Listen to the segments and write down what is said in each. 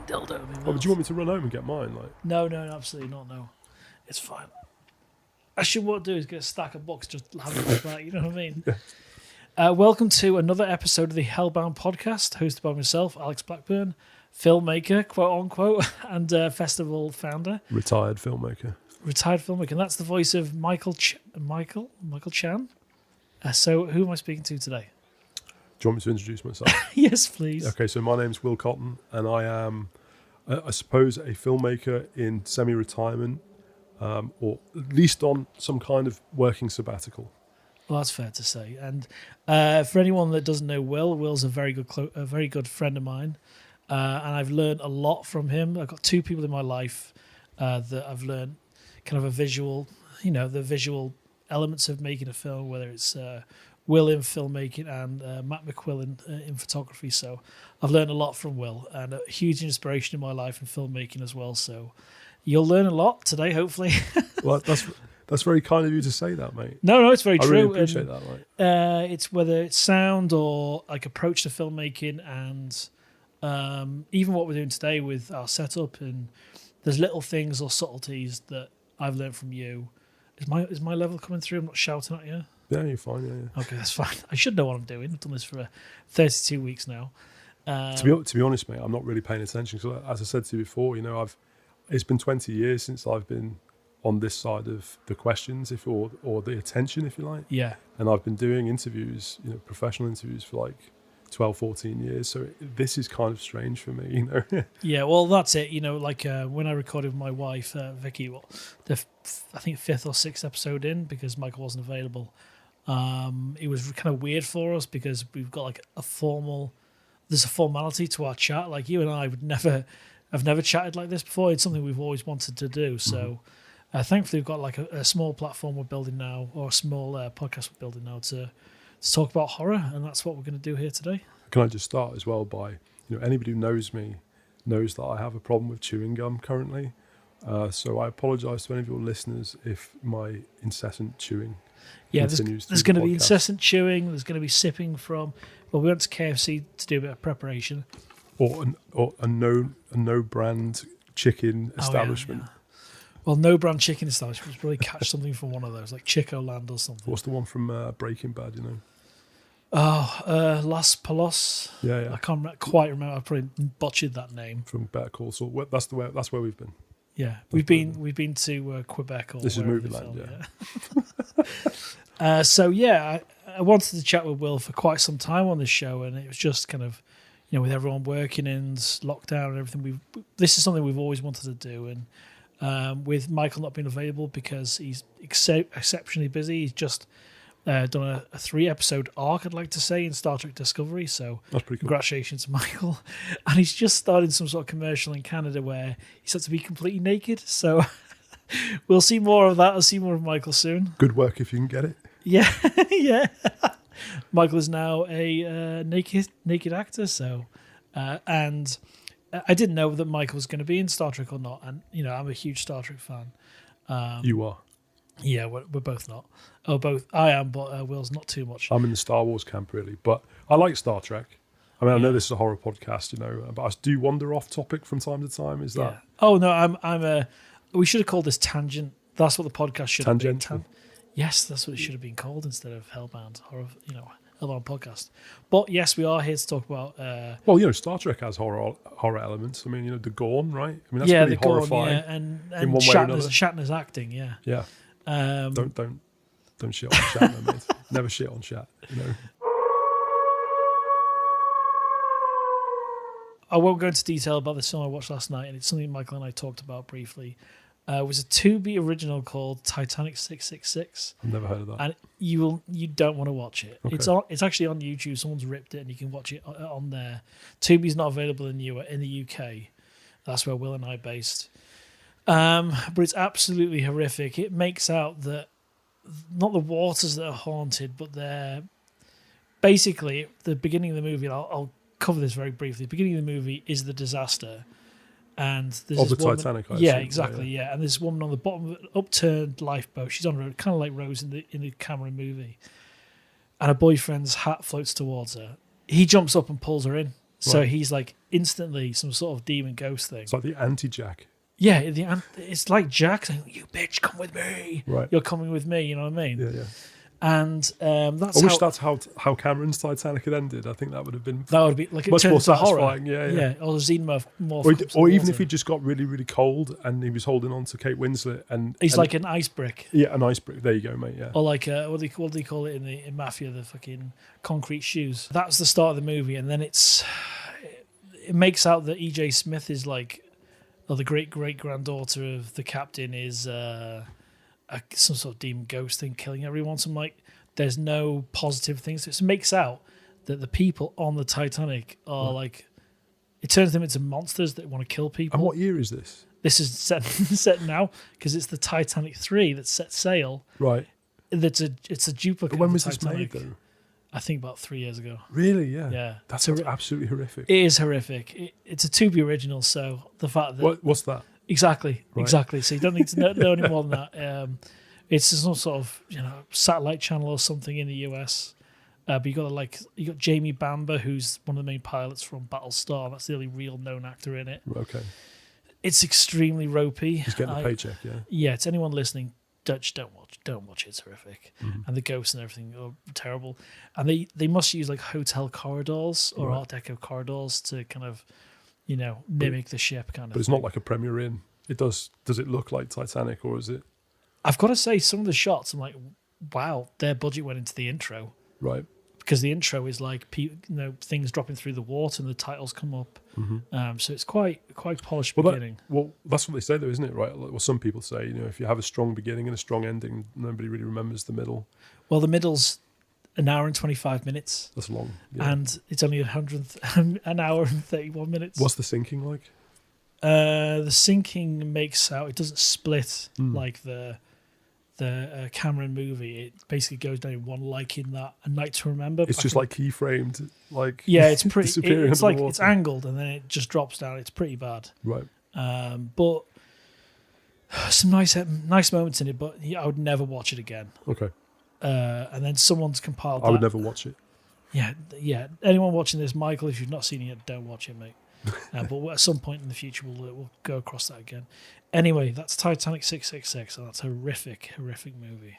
dildo in my mouth. Oh, but do you want me to run home and get mine? Like, No, absolutely not. No, it's fine. Actually, what I'll do is get a stack of books, just have it like that. You know what I mean? Welcome to another episode of the Hellbound Podcast, hosted by myself, Alex Blackburn, filmmaker, quote unquote, and festival founder. retired filmmaker. And that's the voice of Michael Chan. So, who am I speaking to today? Do you want me to introduce myself? Yes, please. Okay, so my name's Will Cotton, and I am, I suppose, a filmmaker in semi-retirement, or at least on some kind of working sabbatical. Well, that's fair to say. And for anyone that doesn't know Will's a very good friend of mine, and I've learned a lot from him. I've got two people in my life that I've learned kind of a visual, the visual elements of making a film, whether it's Will in filmmaking and Matt McQuillan in photography. So I've learned a lot from Will, and a huge inspiration in my life in filmmaking as well. So you'll learn a lot today, hopefully. Well, that's very kind of you to say that, mate. No, it's very true. I really appreciate that, mate. It's whether it's sound or like approach to filmmaking, and even what we're doing today with our setup, and there's little things or subtleties that I've learned from you. Is my level coming through? I'm not shouting at you. Yeah, you're fine. Yeah. Okay, that's fine. I should know what I'm doing. I've done this for 32 weeks now. To be honest, mate, I'm not really paying attention. So, as I said to you before, it's been 20 years since I've been on this side of the questions, or the attention, if you like. Yeah. And I've been doing interviews, professional interviews for like 12, 14 years. So this is kind of strange for me, Yeah, well, that's it. When I recorded with my wife, Vicky, I think 5th or 6th episode in, because Michael wasn't available. It was kind of weird for us because we've got like there's a formality to our chat. Like you and I I've never chatted like this before. It's something we've always wanted to do. So thankfully we've got like a small platform we're building now, or a small podcast we're building now to talk about horror. And that's what we're going to do here today. Can I just start as well by, anybody who knows me knows that I have a problem with chewing gum currently. So I apologise to any of your listeners if my incessant chewing continues. There's going to be incessant chewing. There's going to be sipping from. Well, we went to KFC to do a bit of preparation. Or a no brand chicken establishment. Yeah. Well, no brand chicken establishment. We'll probably catch something from one of those, like Chico Land or something. What's the one from Breaking Bad? Las Palos. Yeah. I can't quite remember. I probably butchered that name. From Better Call Saul. That's where we've been. Yeah, we've been to Quebec. Or this is Movie Land, yeah. I wanted to chat with Will for quite some time on this show, and it was just kind of, with everyone working in lockdown and everything. This is something we've always wanted to do, and with Michael not being available because he's exceptionally busy, he's just done a 3-episode arc, I'd like to say, in Star Trek Discovery. So that's pretty cool. Congratulations to Michael. And he's just started some sort of commercial in Canada where he's had to be completely naked. So we'll see more of that. I'll see more of Michael soon. Good work if you can get it. Yeah, yeah. Michael is now a naked actor. So, and I didn't know that Michael was going to be in Star Trek or not. And, I'm a huge Star Trek fan. You are. Yeah, we're both not. Oh, both. I am, but Will's not too much. I'm in the Star Wars camp, really. But I like Star Trek. I mean, I know this is a horror podcast, but I do wander off topic from time to time. Is that? Yeah. Oh, no, we should have called this Tangent. That's what the podcast should have been. Yes, that's what it should have been called instead of Hellbound, Hellbound Podcast. But yes, we are here to talk about... Star Trek has horror elements. I mean, the Gorn, right? I mean, that's pretty horrifying. And in one way or another. Shatner's acting, yeah. Yeah. Don't shit on Shatner, mate. Never shit on Shat, I won't go into detail about the film I watched last night, and it's something Michael and I talked about briefly. It was a Tubi original called Titanic 666. I've never heard of that. And you don't want to watch it. Okay. It's actually on YouTube. Someone's ripped it, and you can watch it on there. Tubi's not available in the UK. That's where Will and I are based. But it's absolutely horrific. It makes out that not the waters that are haunted, but they're basically the beginning of the movie. I'll cover this very briefly. The beginning of the movie is the disaster. And there's the Titanic, I yeah, assume. exactly, yeah. And there's a woman on the bottom of an upturned lifeboat. She's on a road, kind of like Rose in the Cameron movie. And her boyfriend's hat floats towards her. He jumps up and pulls her in. So Right. he's like instantly some sort of demon ghost thing. It's like the anti-Jack. Yeah, it's like Jack saying, "You bitch, come with me. Right. You're coming with me." You know what I mean? Yeah, yeah. And that's I wish how that's how Cameron's Titanic had ended. I think that would have been that would be like. It much turned more into horror. satisfying. Yeah. Or xenomorph. Or even if he just got really, really cold and he was holding on to Kate Winslet and he's like an ice brick. Yeah, an ice brick. There you go, mate. Yeah. Or like what do they call it in Mafia? The fucking concrete shoes. That's the start of the movie, and then it makes out that E.J. Smith is like, or the great granddaughter of the captain is some sort of demon ghost thing killing everyone. So I'm like, there's no positive things. It makes out that the people on the Titanic are like, it turns them into monsters that want to kill people. And what year is this? This is set now because it's the Titanic 3 that set sail. Right. It's a duplicate. But when of was the this Titanic. made though? I think about 3 years ago. Really? Yeah. Yeah. That's absolutely horrific. It is horrific. It's a Tubi original, so the fact that What's that? exactly. So you don't need to know any more than that. It's some sort of satellite channel or something in the US. But you got Jamie Bamber, who's one of the main pilots from Battlestar. That's the only real known actor in it. Okay. It's extremely ropey. He's getting a paycheck, yeah. Yeah, to anyone listening, Dutch, don't watch it. It's horrific. Mm-hmm. And the ghosts and everything are terrible. And they must use like hotel corridors or Art Deco corridors to kind of, mimic the ship kind of. But it's not like a Premier Inn. It does it look like Titanic, or is it? I've got to say, some of the shots, I'm like, wow, their budget went into the intro. Right. Because the intro is like things dropping through the water and the titles come up. Mm-hmm. So it's quite polished beginning. That's what they say though, isn't it? Right. Well, some people say, if you have a strong beginning and a strong ending, nobody really remembers the middle. Well, the middle's an hour and 25 minutes. That's long. Yeah. And it's only an hour and 31 minutes. What's the sinking like? The sinking makes out, it doesn't split like the Cameron movie. It basically goes down in one, like in that A Night to Remember. It's just like keyframed, like it's pretty. disappearing It's under like the it's water. angled and then it just drops down. It's pretty bad. Right. But some nice moments in it. But I would never watch it again. Okay. And then someone's compiled. I would never watch it. Yeah. Anyone watching this, Michael, if you've not seen it yet, don't watch it, mate. But at some point in the future, we'll go across that again. Anyway, that's Titanic 666, and that's a horrific movie.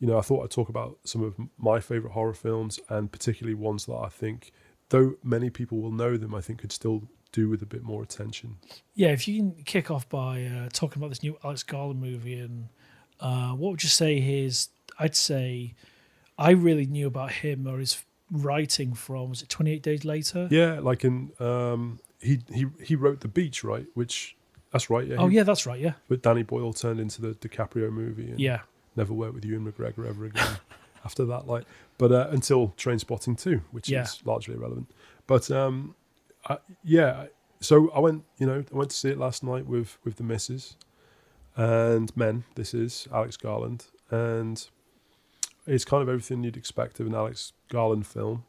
I thought I'd talk about some of my favourite horror films, and particularly ones that I think, though many people will know them, I think could still do with a bit more attention. Yeah, if you can kick off by talking about this new Alex Garland movie, and what would you say I'd say I really knew about him or his writing from, was it 28 Days Later? Yeah, like in he wrote The Beach, right? Which that's right. Yeah. Yeah, that's right. Yeah. But Danny Boyle turned into the DiCaprio movie. And yeah. Never worked with Ewan McGregor ever again after that. But until Trainspotting 2, which is largely irrelevant. But so I went to see it last night with the missus and Men. This is Alex Garland, and it's kind of everything you'd expect of an Alex Garland film.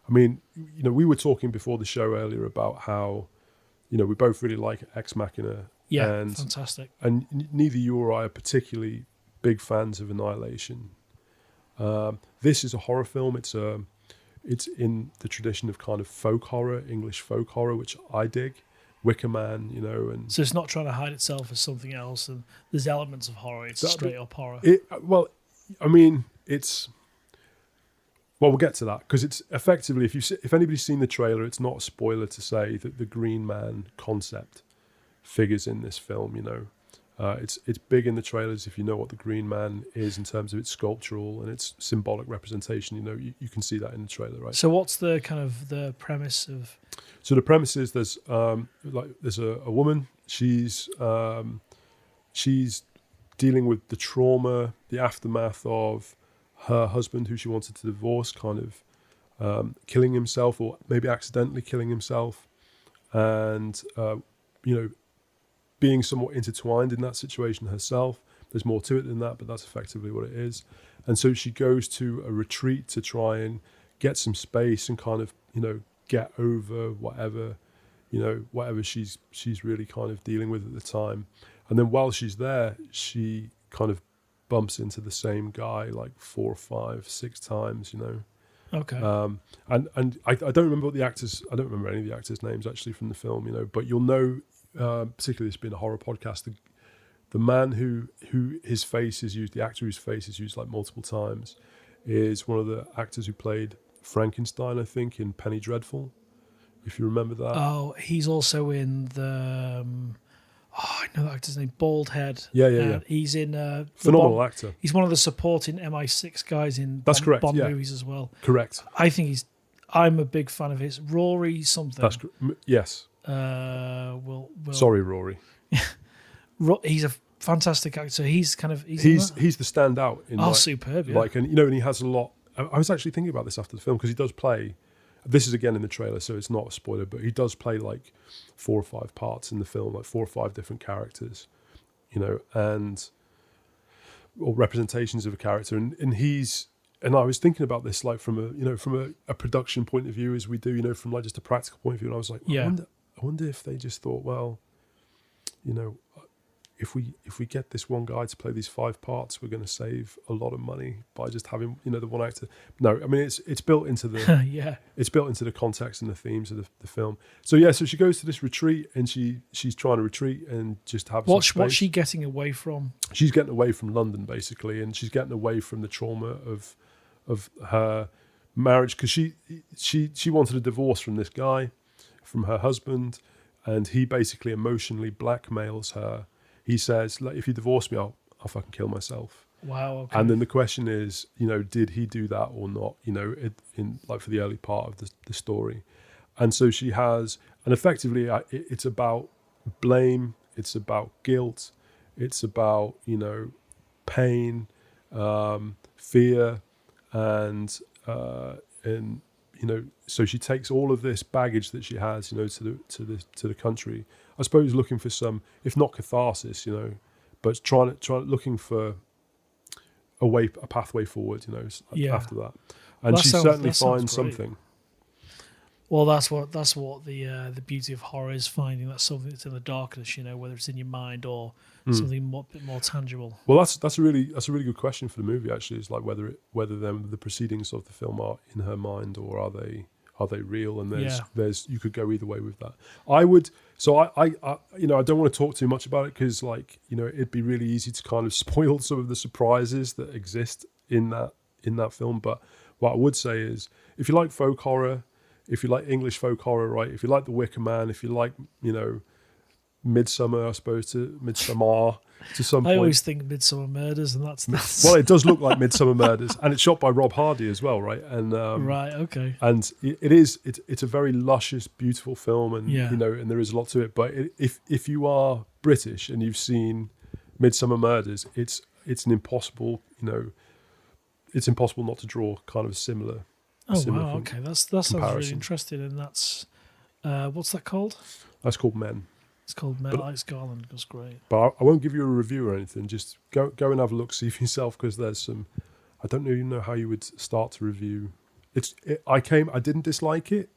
I mean, we were talking before the show earlier about how, we both really like Ex Machina. Yeah, and, fantastic. And neither you or I are particularly big fans of Annihilation. This is a horror film. It's in the tradition of kind of folk horror, English folk horror, which I dig. Wicker Man, and so it's not trying to hide itself as something else, and there's elements of horror. It's straight up horror. We'll get to that, because it's effectively, if anybody's seen the trailer, it's not a spoiler to say that the Green Man concept figures in this film. It's big in the trailers if you know what the Green Man is in terms of its sculptural and its symbolic representation. You can see that in the trailer, right? So what's the kind of the premise of? So the premise is there's a woman. She's dealing with the trauma, the aftermath of her husband, who she wanted to divorce, kind of killing himself, or maybe accidentally killing himself, and being somewhat intertwined in that situation herself. There's more to it than that, but that's effectively what it is. And so she goes to a retreat to try and get some space and kind of, get over whatever she's really kind of dealing with at the time. And then while she's there, she kind of bumps into the same guy like 4, 5, 6 times, Okay. And I don't remember what the actors. I don't remember any of the actors' names actually from the film. But you'll know, particularly this being a horror podcast, the man who his face is used, the actor whose face is used like multiple times, is one of the actors who played Frankenstein, I think, in Penny Dreadful. If you remember that. Oh, he's also in the. I know that actor's name. Bald head. Yeah. He's in. Phenomenal actor. He's one of the supporting MI6 guys in That's correct, Bond yeah. movies as well. Correct. I think I'm a big fan of his. Rory something. That's yes. Will Sorry, Rory. He's a fantastic actor. He's kind of he's the standout in superb. Yeah. And he has a lot. I was actually thinking about this after the film because he does play. This is again in the trailer, so it's not a spoiler, but he does play like 4 or 5 parts in the film, like 4 or 5 different characters, or representations of a character, and he's. And I was thinking about this like from a production point of view, as we do, from like just a practical point of view, and I was like, I wonder if they just thought, well, if we get this one guy to play these 5 parts, we're going to save a lot of money by just having the one actor. No, I mean it's built into the it's built into the context and the themes of the film. So so she goes to this retreat and she's trying to retreat and just have what's she getting away from? She's getting away from London basically, and she's getting away from the trauma of her marriage because she wanted a divorce from this guy, from her husband, and he basically emotionally blackmails her. He says, like, if you divorce me, I'll fucking kill myself. Wow. Okay. And then the question is, did he do that or not? In like for the early part of the story, and so she has, and effectively, it's about blame, it's about guilt, it's about pain, fear, and so she takes all of this baggage that she has, to the country. I suppose looking for some, if not catharsis, but trying looking for a pathway forward, after that. And she certainly finds something. Well, that's what the beauty of horror is, finding that something that's in the darkness, whether it's in your mind or something bit more tangible. Well, that's a really good question for the movie. Actually, is like whether the proceedings of the film are in her mind or are they real? And there's you could go either way with that. I would. So I don't want to talk too much about it because it'd be really easy to kind of spoil some of the surprises that exist in that film. But what I would say is, if you like folk horror, if you like English folk horror, right? If you like The Wicker Man, if you like Midsummer, I suppose to some point. I always think Midsummer Murders, and that's well, it does look like Midsummer Murders, and it's shot by Rob Hardy as well, right? And right, okay. And it's a very luscious, beautiful film, and and there is a lot to it. But if you are British and you've seen Midsummer Murders, it's an impossible, it's impossible not to draw kind of a similar. Oh wow, okay, that sounds really interesting, and that's what's that called? That's called Men. It's called Men. Alex Garland. That's great. But I won't give you a review or anything. Just go and have a look, see for yourself, because there's some. I don't even know how you would start to review. I didn't dislike it.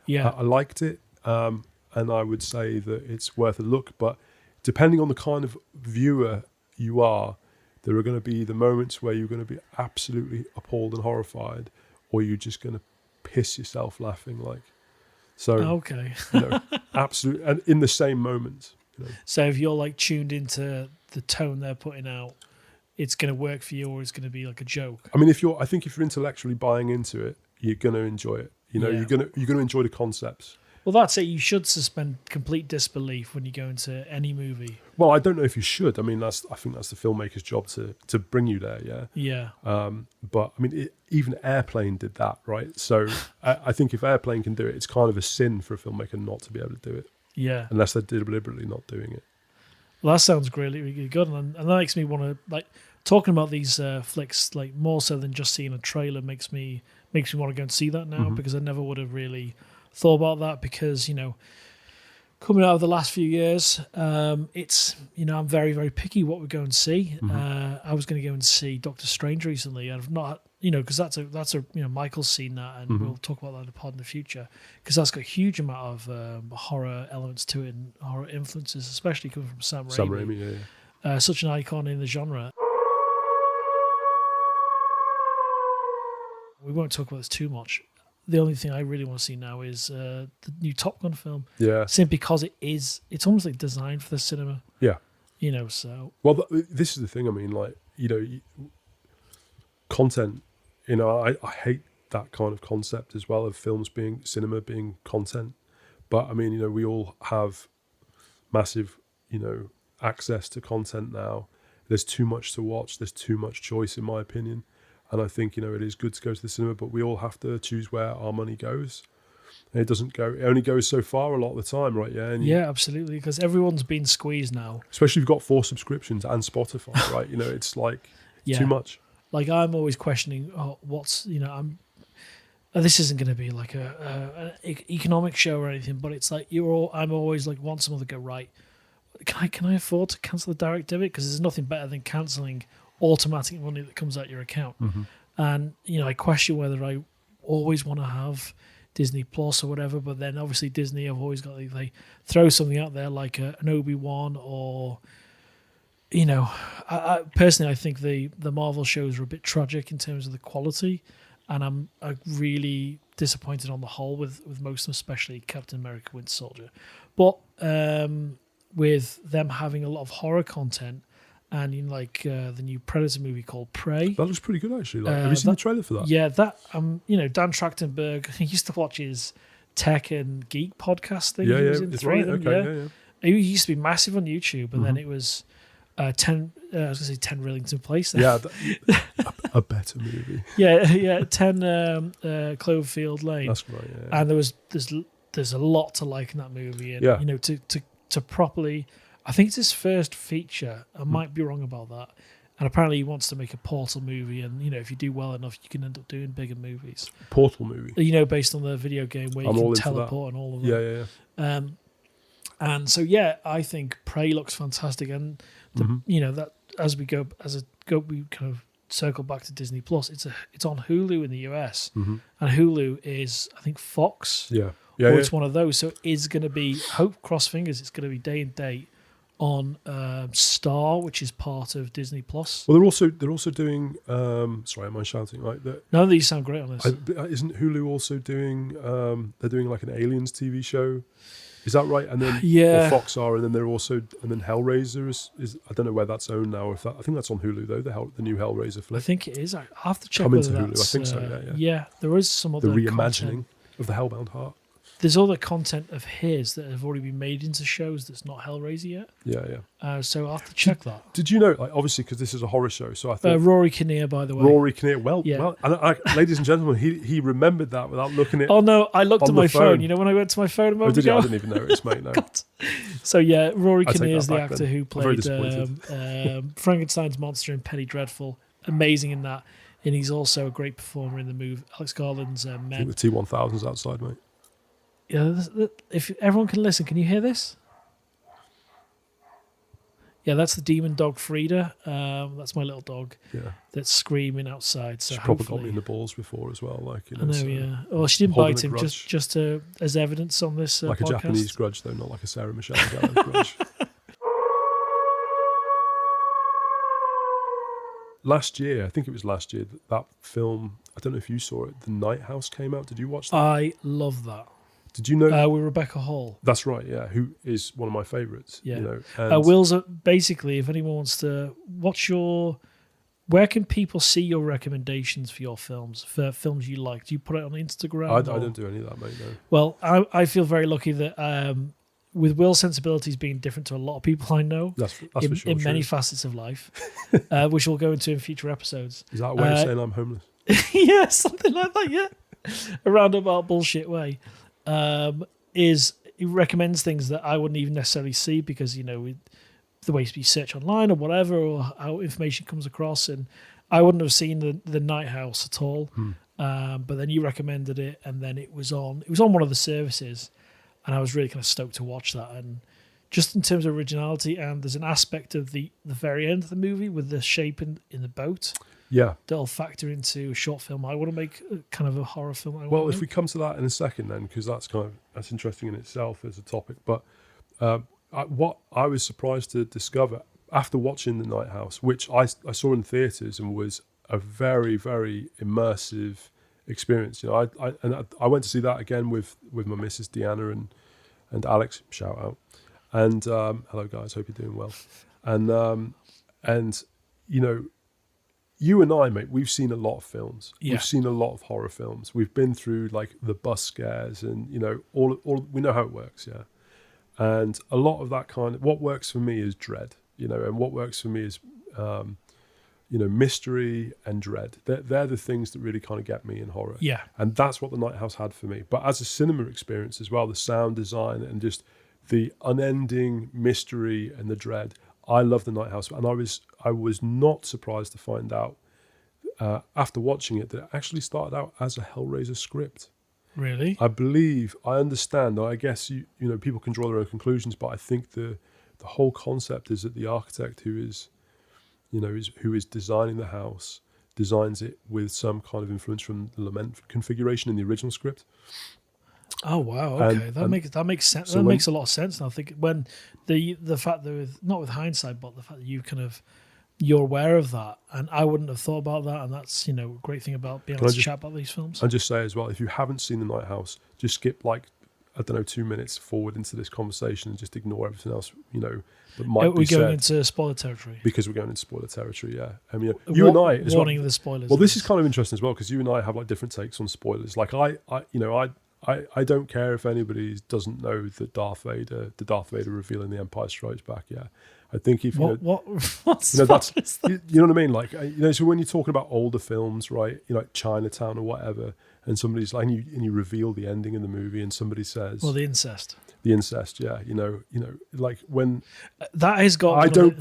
Yeah, I liked it, and I would say that it's worth a look. But depending on the kind of viewer you are, there are going to be the moments where you're going to be absolutely appalled and horrified, or you're just going to piss yourself laughing like. So okay, absolutely, and in the same moment. So if you're like tuned into the tone they're putting out, it's going to work for you, or it's going to be like a joke. I mean, if you're intellectually buying into it, you're going to enjoy it. You're going to enjoy the concepts. Well, that's it. You should suspend complete disbelief when you go into any movie. Well, I don't know if you should. I mean, I think that's the filmmaker's job to bring you there. Yeah. Yeah. But I mean, even Airplane did that, right? So I think if Airplane can do it, it's kind of a sin for a filmmaker not to be able to do it. Yeah. Unless they're deliberately not doing it. Well, that sounds really, really good, and that makes me want to like talking about these flicks like more so than just seeing a trailer makes me want to go and see that now because I never would have really thought about that because coming out of the last few years, it's I'm very, very picky what we go and see. I was going to go and see Doctor Strange recently. I've not because that's a Michael's seen that, and we'll talk about that in the pod in the future because that's got a huge amount of horror elements to it and horror influences, especially coming from Sam Raimi. Sam Raimi, yeah. Such an icon in the genre. we won't talk about this too much. The only thing I really want to see now is the new Top Gun film. Yeah. Simply because it's almost like designed for the cinema. Yeah. So. Well, this is the thing. I mean, like, content, I hate that kind of concept as well of cinema being content. But I mean, we all have massive, access to content now. There's too much to watch. There's too much choice, in my opinion. And I think, it is good to go to the cinema, but we all have to choose where our money goes. And it only goes so far a lot of the time, right? Yeah. Yeah, absolutely. Because everyone's been squeezed now. Especially if you've got 4 subscriptions and Spotify, right? It's like too much. Like, I'm always questioning, this isn't going to be like an economic show or anything, but it's like I'm always like, want someone to go, right, can I afford to cancel the direct debit? Because there's nothing better than cancelling automatic money that comes out your account. Mm-hmm. And I question whether I always want to have Disney Plus or whatever, but then obviously Disney have always got, they throw something out there like an Obi-Wan, or I personally, I think the Marvel shows are a bit tragic in terms of the quality, and I'm really disappointed on the whole with most of them, especially Captain America Winter Soldier. But with them having a lot of horror content, and the new Predator movie called Prey. That looks pretty good, actually. Have you seen the trailer for that? Yeah, that Dan Trachtenberg, he used to watch his Tech and Geek podcast thing. Yeah, it's right. Okay, yeah. He used to be massive on YouTube, and then it was 10 Rillington Place. Yeah, a better movie. 10 Cloverfield Lane. That's right. Yeah. And there's a lot to like in that movie, and to properly. I think it's his first feature. I might be wrong about that. And apparently he wants to make a Portal movie, and if you do well enough, you can end up doing bigger movies. Portal movie. Based on the video game where you can teleport and all of that. Yeah. And so I think Prey looks fantastic, and that as we kind of circle back to Disney Plus, it's on Hulu in the US, and Hulu is, I think, Fox. Yeah. It's one of those. So it's going to be, hope, cross fingers, it's going to be day and date on Star, which is part of Disney Plus. Well, they're also doing. Sorry, am I shouting? Like no, these sound great on this. Isn't Hulu also doing? They're doing like an Aliens TV show. Is that right? And then or Fox are, and then they're also, and then Hellraiser is. I don't know where that's owned now. I think that's on Hulu though. The new Hellraiser flick. I think it is. I have to check. Come into whether Hulu. I think so. Yeah. Yeah, there is some other. The reimagining content of the Hellbound Heart. There's other content of his that have already been made into shows that's not Hellraiser yet. Yeah. So I'll have to check that. Did you know, like, obviously, because this is a horror show, so I thought... Rory Kinnear, by the way. Rory Kinnear, well, and ladies and gentlemen, he remembered that without looking at... Oh, no, I looked at my phone. You know when I went to my phone a moment ago? I didn't even notice, mate, no. So, Rory Kinnear is the actor who played very Frankenstein's monster in Penny Dreadful. Amazing in that. And he's also a great performer in the movie. Alex Garland's Men. I think the T-1000's outside, mate. Yeah, if everyone can listen, can you hear this? Yeah, that's the demon dog Frida. That's my little dog. Yeah, that's screaming outside. So she's probably got me in the balls before as well. Like, I know, so yeah. Well, she didn't bite him, just as evidence on this like podcast. A Japanese grudge, though, not like a Sarah Michelle Gellar grudge. Last year, I think it was last year, that film. I don't know if you saw it. The Night House came out. Did you watch that? I love that. Did you know? With Rebecca Hall. That's right, yeah. Who is one of my favourites. Yeah. And Will's, basically, if anyone wants to, where can people see your recommendations for your films, for films you like? Do you put it on Instagram? I don't do any of that, mate, no. Well, I feel very lucky that with Will's sensibilities being different to a lot of people I know, that's for sure, in many facets of life, which we'll go into in future episodes. Is that a way of saying I'm homeless? Yeah, something like that, yeah. A roundabout bullshit way. Is he recommends things that I wouldn't even necessarily see because, the way you search online or whatever, or how information comes across, and I wouldn't have seen the Night House at all. But then you recommended it, and then it was on one of the services, and I was really kind of stoked to watch that. And just in terms of originality, and there's an aspect of the very end of the movie with the shape in the boat. Yeah, that'll factor into a short film. I want to make kind of a horror film. Well, if we come to that in a second, then, because that's interesting in itself as a topic. But what I was surprised to discover after watching The Night House, which I saw in theatres and was a very, very immersive experience. You know, I went to see that again with my missus Deanna and Alex, shout out, and hello guys, hope you're doing well, and you know, you and I, mate, we've seen a lot of films. Yeah. We've seen a lot of horror films. We've been through like the bus scares, and you know, all we know how it works, yeah. And a lot of that kind of what works for me is dread, you know, and what works for me is you know, mystery and dread. They're the things that really kind of get me in horror. Yeah. And that's what the Night House had for me. But as a cinema experience as well, the sound design and just the unending mystery and the dread, I love the Night House. And I was not surprised to find out after watching it that it actually started out as a Hellraiser script. Really? I understand. I guess you know, people can draw their own conclusions, but I think the whole concept is that the architect who is designing the house designs it with some kind of influence from the lament configuration in the original script. Oh wow! Okay, that makes sense. So that makes a lot of sense. And I think when the fact that not with hindsight, but the fact that you're aware of that, and I wouldn't have thought about that, and that's, you know, a great thing about being able to chat about these films. And just say as well, if you haven't seen the Night House, just skip like, I don't know, 2 minutes forward into this conversation and just ignore everything else, you know, that might be said. We're going into spoiler territory. Because we're going into spoiler territory, yeah. I mean, you and I as warning well. the spoilers. Well, this is kind of interesting as well, because you and I have like different takes on spoilers. Like I don't care if anybody doesn't know that the Darth Vader reveal in The Empire Strikes Back. Yeah, I think if you know, what's you know, that's that? you know what I mean. Like, you know, so when you're talking about older films, right? You know, like Chinatown or whatever, and somebody's like, and you reveal the ending of the movie, and somebody says, well, the incest, yeah. You know, like when that has got.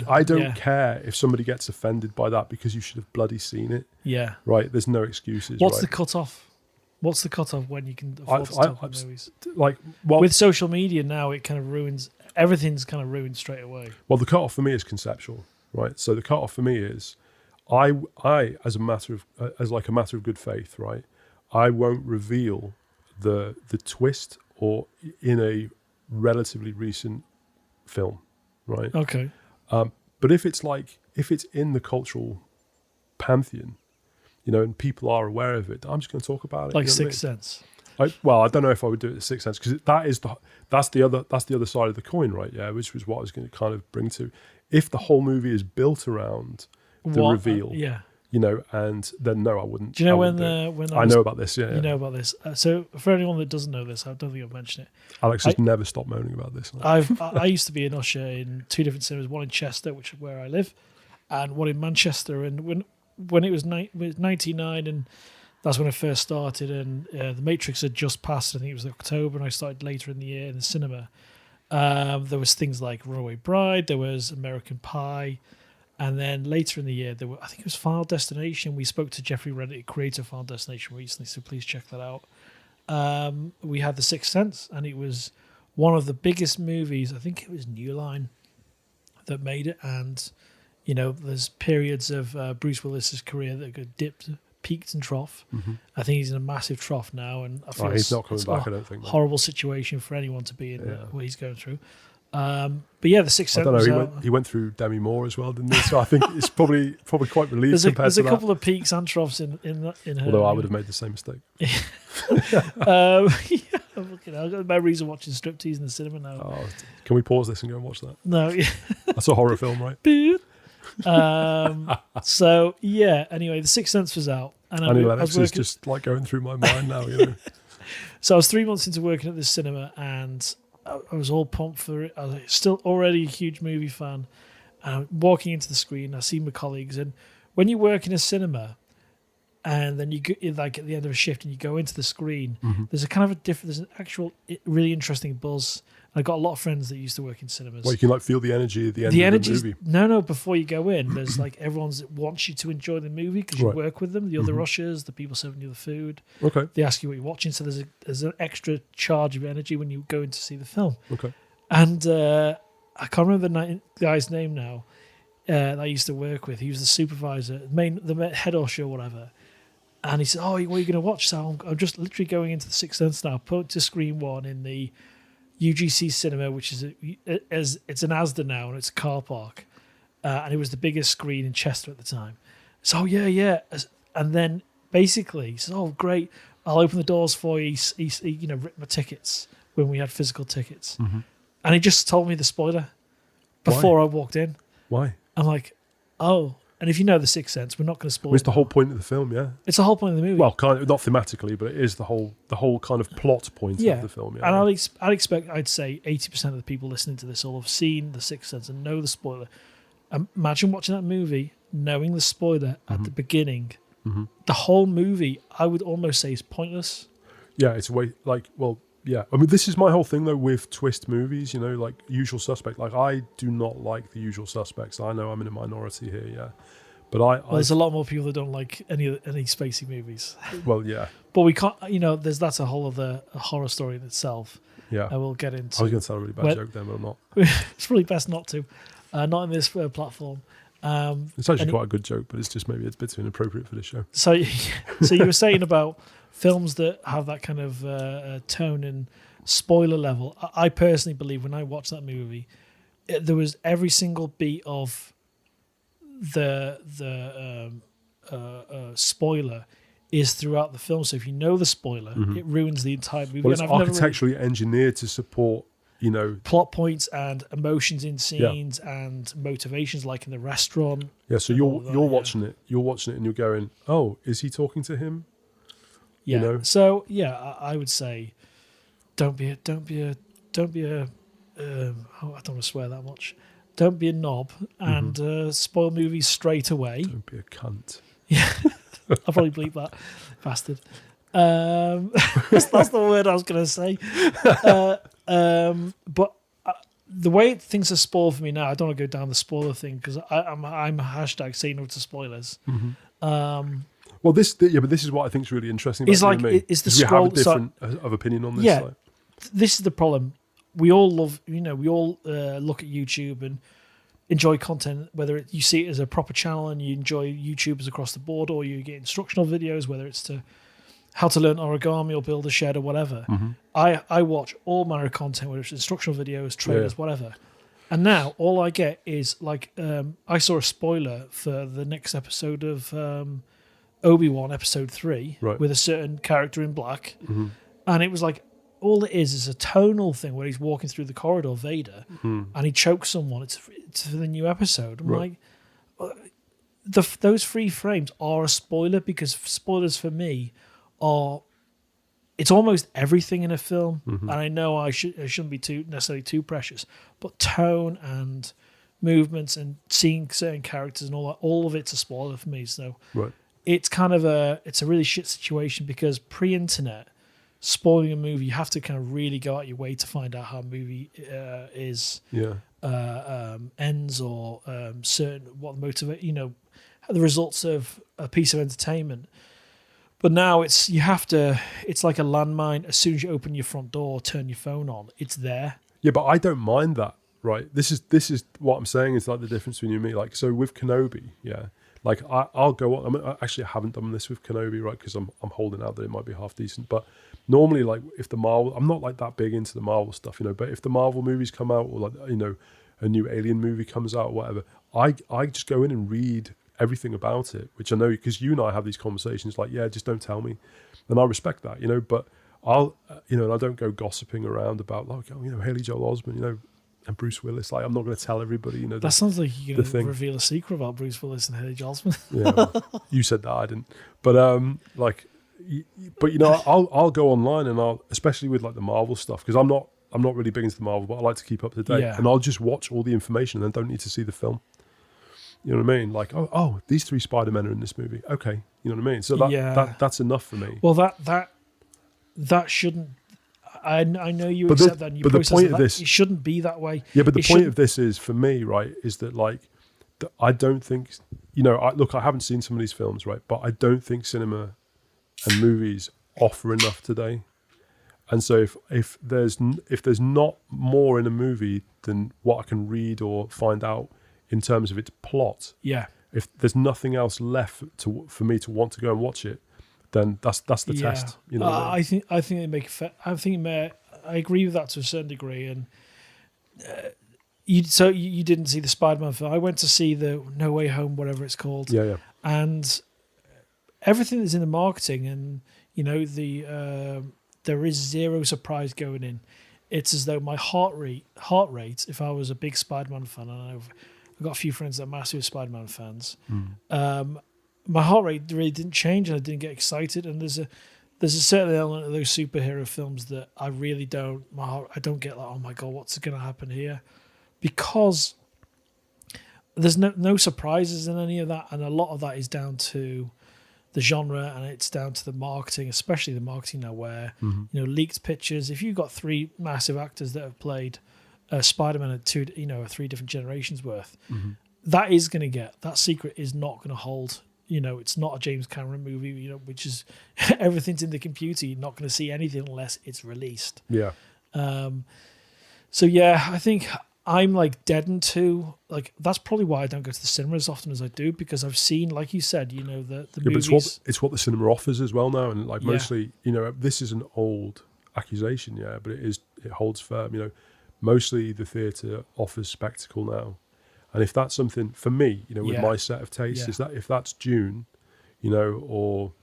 I don't care if somebody gets offended by that, because you should have bloody seen it. Yeah. Right. There's no excuses. What's right? the cutoff? What's the cutoff when you can afford to talk about movies? Like, well, with social media now, it kind of ruins everything's kind of ruined straight away. Well, the cutoff for me is conceptual, right? So the cutoff for me is, I as a matter of good faith, right? I won't reveal the twist or in a relatively recent film, right? Okay. But if it's in the cultural pantheon, you know, and people are aware of it, I'm just going to talk about it. Like you know Sixth Sense. I don't know if I would do it at Sixth Sense, because that's the other side of the coin, right? Yeah, which was what I was going to kind of bring to. If the whole movie is built around the reveal, yeah, you know, and then no, I wouldn't. Do you know when I know about this? Yeah, you know about this. So for anyone that doesn't know this, I don't think I've mentioned it. Alex has never stopped moaning about this. I used to be an usher in 2 different cinemas, one in Chester, which is where I live, and one in Manchester. And when it was 99, and that's when I first started, and The Matrix had just passed. I think it was October, and I started later in the year in the cinema. There was things like Runaway Bride, there was American Pie, and then later in the year, I think it was Final Destination. We spoke to Jeffrey Reddick, creator of Final Destination, recently, so please check that out. We had The Sixth Sense, and it was one of the biggest movies. I think it was New Line that made it, and you know, there's periods of Bruce Willis's career that got dipped, peaked and trough. Mm-hmm. I think he's in a massive trough now, and I feel he's not coming back. I don't think. Horrible situation for anyone to be in what he's going through. But yeah, The Sixth Sense. I don't know. He went through Demi Moore as well, didn't he? So I think it's probably quite relieved. There's a couple of peaks and troughs in her. Although I would have made the same mistake. I've got memories of watching striptease in the cinema now. Oh, can we pause this and go and watch that? No, that's a horror film, right? So yeah. Anyway, The Sixth Sense was out, and I was working, just like going through my mind now. You know. So I was 3 months into working at this cinema, and I was all pumped for it. I was still already a huge movie fan. And I'm walking into the screen, I see my colleagues, and when you work in a cinema, and then you go, like at the end of a shift, and you go into the screen, there's a kind of there's an actual really interesting buzz. I got a lot of friends that used to work in cinemas. Well, you can like feel the energy at the end of the movie. No, before you go in, there's like everyone wants you to enjoy the movie because you work with them, the other ushers, the people serving you the food. Okay. They ask you what you're watching, so there's an extra charge of energy when you go in to see the film. Okay. And I can't remember the guy's name now that I used to work with. He was the supervisor, the head usher or whatever. And he said, "Oh, what are you going to watch?" So I'm just literally going into The Sixth Sense now. Put to screen 1 in the UGC cinema, which is it's an Asda now, and it's a car park, and it was the biggest screen in Chester at the time. So yeah, and then basically, he says, "Oh, great! I'll open the doors for you." He ripped my tickets when we had physical tickets, and he just told me the spoiler before I walked in. Why? I'm like, oh. And if you know The Sixth Sense, we're not going to spoil. It's the whole point of the film, yeah. It's the whole point of the movie. Well, kind of, not thematically, but it is the whole kind of plot point of the film. Yeah. And I'd say 80% of the people listening to this will have seen The Sixth Sense and know the spoiler. Imagine watching that movie, knowing the spoiler at the beginning. The whole movie, I would almost say, is pointless. Yeah, it's a way yeah. I mean, this is my whole thing though with twist movies. Like Usual Suspect. Like, I do not like The Usual Suspects. I know I'm in a minority here, yeah. But there's a lot more people that don't like any spacey movies. Well, yeah. But we can't. That's a whole other horror story in itself. Yeah. I will get into. I was going to tell a really bad joke then, but I'm not. It's probably best not to. Not in this platform. It's actually quite a good joke, but it's just maybe it's a bit too inappropriate for this show. So you were saying about films that have that kind of tone and spoiler level. I personally believe when I watched that movie, there was every single beat of the spoiler is throughout the film. So if you know the spoiler, it ruins the entire movie. Well, it's architecturally engineered to support, plot points and emotions in scenes and motivations, like in the restaurant. Yeah, so you're watching it. You're watching it, and you're going, "Oh, is he talking to him?" Yeah. So I would say, don't be a. I don't want to swear that much. Don't be a knob and spoil movies straight away. Don't be a cunt. Yeah, I'll probably bleep that, bastard. That's the word I was going to say. But the way things are spoiled for me now, I don't want to go down the spoiler thing because I'm hashtag say no to spoilers. Well, but this is what I think is really interesting. It's about like it's the scroll. We have a different of opinion on this. Yeah, this is the problem. We all love, we all look at YouTube and enjoy content, whether you see it as a proper channel and you enjoy YouTubers across the board, or you get instructional videos, whether it's to how to learn origami or build a shed or whatever. I watch all manner of content, whether it's instructional videos, trailers, whatever. And now all I get is like, I saw a spoiler for the next episode of Obi-Wan episode 3 with a certain character in black. And it was like, all it is a tonal thing where he's walking through the corridor, Vader, and he chokes someone. It's for the new episode. I'm like, those 3 frames are a spoiler, because spoilers for me are, it's almost everything in a film. And I know I shouldn't be necessarily too precious, but tone and movements and seeing certain characters and all that, all of it's a spoiler for me. So it's kind of it's a really shit situation, because pre-internet, spoiling a movie, you have to kind of really go out your way to find out how a movie ends, or certain what motivate, the results of a piece of entertainment. But now it's like a landmine. As soon as you open your front door, turn your phone on, it's there. Yeah, but I don't mind that, right? This is what I'm saying is like the difference between you and me. Like, so with Kenobi, like I'll go on. I haven't done this with Kenobi, right? Because I'm holding out that it might be half decent. But normally, like if the Marvel, I'm not like that big into the Marvel stuff, But if the Marvel movies come out, or like a new Alien movie comes out, or whatever, I just go in and read everything about it, which I know, because you and I have these conversations like, just don't tell me, and I respect that, but I'll and I don't go gossiping around about like, Haley Joel Osment, and Bruce Willis. Like, I'm not going to tell everybody, that sounds like you're going to reveal a secret about Bruce Willis and Haley Joel Osment. Yeah, you said that, I didn't, but I'll go online, and I'll, especially with like the Marvel stuff, because I'm not really big into the Marvel, but I like to keep up to date, and I'll just watch all the information and then don't need to see the film. You know what I mean? Like, oh, these 3 Spider-Men are in this movie. Okay, you know what I mean? So that's enough for me. Well, that shouldn't. I know you accept that, and you process the point that. Of this, it shouldn't be that way. Yeah, but the point of this is, for me, right, is that like, I don't think, I haven't seen some of these films, right, but I don't think cinema and movies offer enough today. And so if there's not more in a movie than what I can read or find out in terms of its plot, if there's nothing else left for me to want to go and watch it, then that's the test. I think they make I agree with that to a certain degree. And you didn't see the Spider-Man film. I went to see the No Way Home, whatever it's called. Yeah. And everything that's in the marketing, and there is zero surprise going in. It's as though my heart rate, if I was a big Spider-Man fan, and I've got a few friends that are massive Spider-Man fans, my heart rate really didn't change, and I didn't get excited. And there's a certain element of those superhero films that I really don't. I don't get like, oh my god, what's going to happen here? Because there's no surprises in any of that, and a lot of that is down to the genre, and it's down to the marketing, especially the marketing now, where leaked pictures. If you've got 3 massive actors that have played Spider-Man at 3 different generations worth, that is going to get that secret is not going to hold. It's not a James Cameron movie, which is everything's in the computer. You're not going to see anything unless it's released. Yeah. So yeah, I think I'm like deadened to that's probably why I don't go to the cinema as often as I do, because I've seen, like you said, the movies. But it's what the cinema offers as well now, and mostly, this is an old accusation, but it holds firm. Mostly the theatre offers spectacle now, and if that's something for me, with my set of tastes, is that if that's Dune, or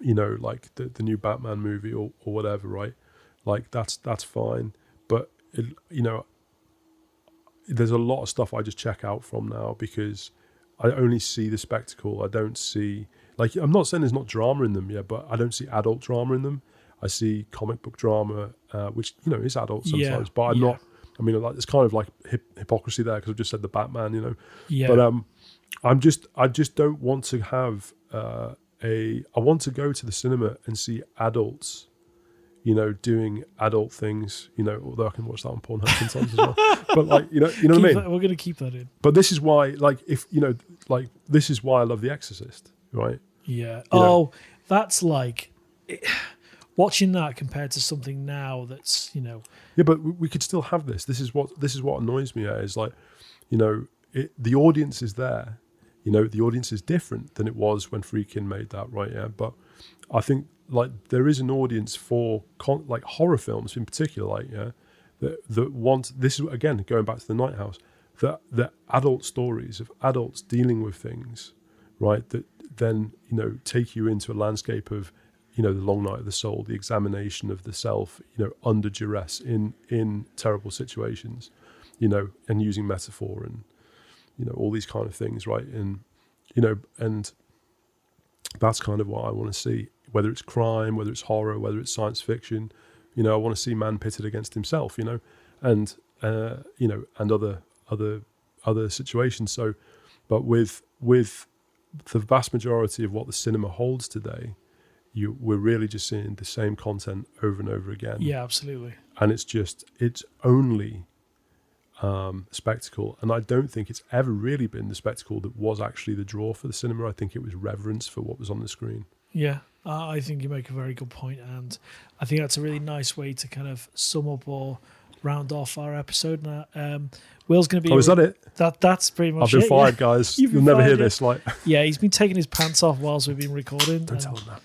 like the new Batman movie or whatever, right? Like that's fine, but there's a lot of stuff I just check out from now because I only see the spectacle. I don't see, I'm not saying there's not drama in them, but I don't see adult drama in them. I see comic book drama, which, is adult sometimes, but I'm not, it's kind of like hypocrisy there because I've just said the Batman, But I just don't want to have I want to go to the cinema and see adults, doing adult things, although I can watch that on Pornhub sometimes as well. But what I mean? We're going to keep that in. But this is why, this is why I love The Exorcist, right? Yeah. That's watching that compared to something now that's, Yeah, but we could still have this. This is what annoys me is the audience is there. The audience is different than it was when Friedkin made that, right? Yeah. But I think there is an audience for horror films in particular, that want, this is again going back to The Night House, the adult stories of adults dealing with things, right? That then take you into a landscape of the long night of the soul, the examination of the self, under duress in terrible situations, and using metaphor and all these kind of things, right? And and that's kind of what I want to see. Whether it's crime, whether it's horror, whether it's science fiction, I want to see man pitted against himself, and and other situations. So, but with the vast majority of what the cinema holds today, we're really just seeing the same content over and over again. Yeah, absolutely. And it's only spectacle, and I don't think it's ever really been the spectacle that was actually the draw for the cinema. I think it was reverence for what was on the screen. Yeah, I think you make a very good point, and I think that's a really nice way to kind of sum up or round off our episode. Now, Will's going to be. Oh, is that it? That's pretty much it. I've been fired, guys. You'll never hear this. Yeah, he's been taking his pants off whilst we've been recording. Don't tell him that.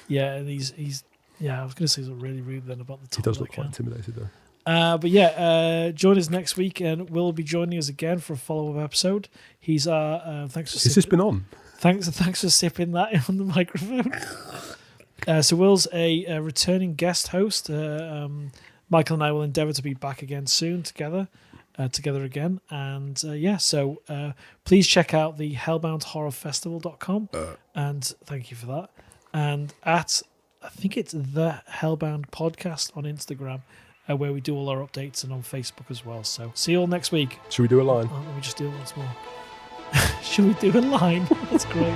Yeah, and he's. Yeah, I was going to say something really rude then about the top. He does look quite intimidated though. But yeah, join us next week, and Will will be joining us again for a follow-up episode. He's thanks for. Has this been on? Thanks for sipping that on the microphone. So Will's a returning guest host. Michael and I will endeavour to be back again soon together again. And so please check out the hellboundhorrorfestival.com and thank you for that. And I think it's the Hellbound Podcast on Instagram, where we do all our updates, and on Facebook as well. So see you all next week. Should we do a line? Let me just do it once more. Should we do a line? That's great.